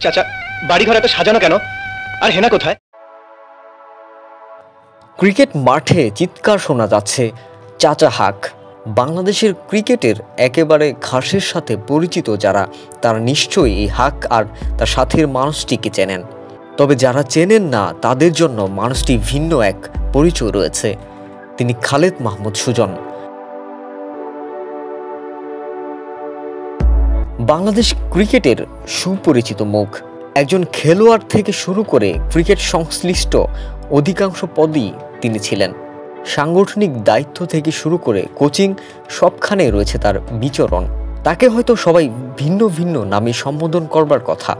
চাচা, বাড়িঘর এত সাজানো কেন? আর হেনা কোথায়? ক্রিকেট মাঠে চিৎকার শোনা যাচ্ছে চাচা হাক। বাংলাদেশের ক্রিকেটের একেবারে ঘাসের সাথে পরিচিত যারা, তারা নিশ্চয়ই এই হাক আর তার সাথের মানুষটিকে চেনেন। তবে যারা চেনেন না তাদের জন্য মানুষটি ভিন্ন এক পরিচয় রয়েছে। তিনি খালেদ মাহমুদ সুজন। বাংলাদেশ ক্রিকেটের সুপরিচিত মুখ। একজন খেলোয়াড় থেকে শুরু করে ক্রিকেট সংশ্লিষ্ট অধিকাংশ পদই তিনি ছিলেন। সাংগঠনিক দায়িত্ব থেকে শুরু করে কোচিং সবখানে রয়েছে তার বিচরণ। তাকে হয়তো সবাই ভিন্ন ভিন্ন নামে সম্বোধন করবার কথা,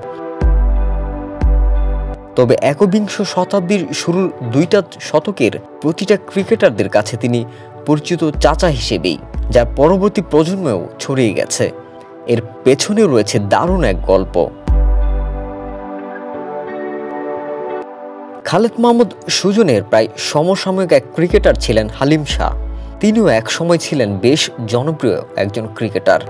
তবে একবিংশ শতাব্দীর শুরুর 2টা শতকের প্রতিটা ক্রিকেটারদের কাছে তিনি পরিচিত চাচা হিসেবেই, যার পরবর্তী প্রজন্মেও ছড়িয়ে গেছে। এর পেছনে রয়েছে দারুণ এক গল্প। খালেদ মাহমুদ সুজনের প্রায় সমসাময়িক এক ক্রিকেটার ছিলেন হালিম শাহ। তিনিও এক সময় ছিলেন বেশ জনপ্রিয় একজন ক্রিকেটার।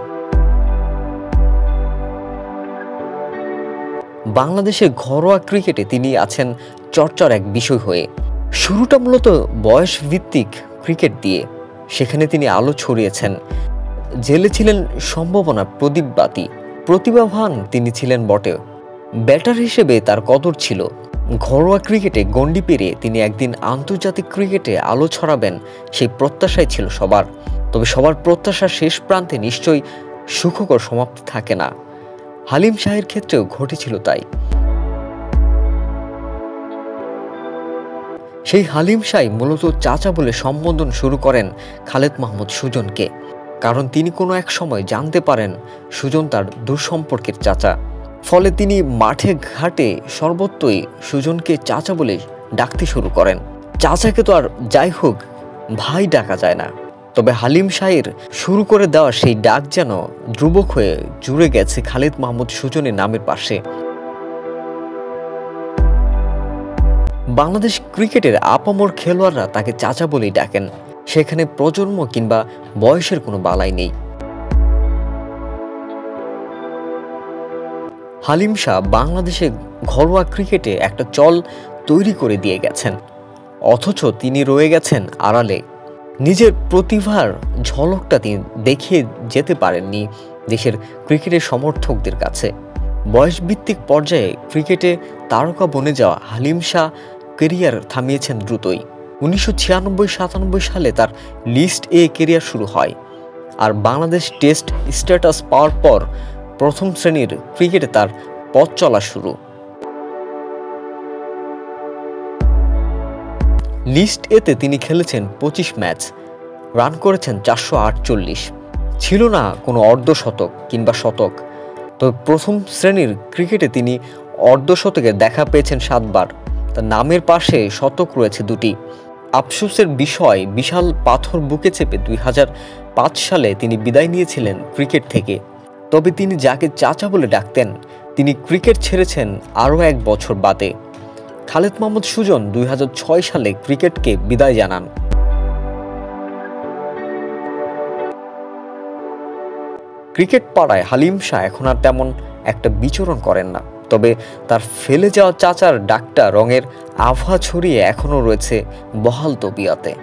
বাংলাদেশের ঘরোয়া ক্রিকেটে তিনি আছেন চর্চার এক বিষয় হয়ে। শুরুটা মূলত বয়স ভিত্তিক ক্রিকেট দিয়ে, সেখানে তিনি আলো ছড়িয়েছেন। জেলে ছিলেন সম্ভাবনা প্রদীপবাতি। প্রতিভাবান তিনি ছিলেন বটে, ব্যাটার হিসেবে তার কদর ছিল। ঘরোয়া ক্রিকেটে গণ্ডি পেরিয়ে তিনি একদিন আন্তর্জাতিক ক্রিকেটে আলো ছড়াবেন, সেই প্রত্যাশাই ছিল সবার। তবে সবার প্রত্যাশা শেষ প্রান্তে নিশ্চয়ই সুখকর সমাপ্তি থাকে না। হালিম শাহের ক্ষেত্রেও ঘটেছিল তাই। সেই হালিম শাহ মূলত চাচা বলে সম্বোধন শুরু করেন খালেদ মাহমুদ সুজনকে, কারণ তিনি কোনো এক সময় জানতে পারেন সুজন তার দূরসম্পর্কের চাচা। ফলে তিনি মাঠে ঘাটে সর্বত্রই সুজনকে চাচা বলে ডাকতে শুরু করেন। চাচাকে তো আর যাই হোক ভাই ডাকা যায় না, তবে হালিম শাহের শুরু করে দেওয়া সেই ডাক যেন ধ্রুবক হয়ে জুড়ে গেছে খালেদ মাহমুদ সুজনের নামের পাশে। বাংলাদেশ ক্রিকেটের আপামর খেলোয়াড়রা তাকে চাচা বলেই ডাকেন, সেখানে প্রজন্ম কিংবা বয়সের কোনো বালাই নেই। হালিম শাহ বাংলাদেশে ঘরোয়া ক্রিকেটে একটা চল তৈরি করে দিয়ে গেছেন, অথচ তিনি রয়ে গেছেন আড়ালে। নিজের প্রতিভার ঝলকটা তিনি দেখিয়ে যেতে পারেননি দেশের ক্রিকেটের সমর্থকদের কাছে। বয়সভিত্তিক পর্যায়ে ক্রিকেটে তারকা বনে যাওয়া হালিম শাহ কেরিয়ার থামিয়েছেন দ্রুতই। 1996-97 সালে তার লিস্ট এ কেরিয়ার শুরু হয়, আর বাংলাদেশ টেস্ট স্ট্যাটাস পাওয়ার পর প্রথম শ্রেণীর ক্রিকেটে তার পথ চলা শুরু। লিস্ট এতে তিনি খেলেছেন 25 ম্যাচ, রান করেছেন 448। ছিল না কোনো অর্ধশতক কিংবা শতক, তবে প্রথম শ্রেণীর ক্রিকেটে তিনি অর্ধশতকে দেখা পেয়েছেন 7 বার। তার নামের পাশে শতক রয়েছে 2টি। আফসোসের বিষয়, বিশাল পাথর বুকে চেপে 2005 সালে তিনি বিদায় নিয়েছিলেন ক্রিকেট থেকে। তবে তিনি যাকে চাচা বলে ডাকতেন, তিনি ক্রিকেট ছেড়েছেন আরও 1 বছর বাদে। খালেদ মাহমুদ সুজন 2006 সালে ক্রিকেটকে বিদায় জানান। ক্রিকেট পাড়ায় হালিম শাহ এখন আর তেমন একটা বিচরণ করেন না, তবে তার ফেলে যাওয়া চাচার ডাকটা রঙের আভা ছড়িয়ে এখনও রয়েছে বহাল তবিয়তে।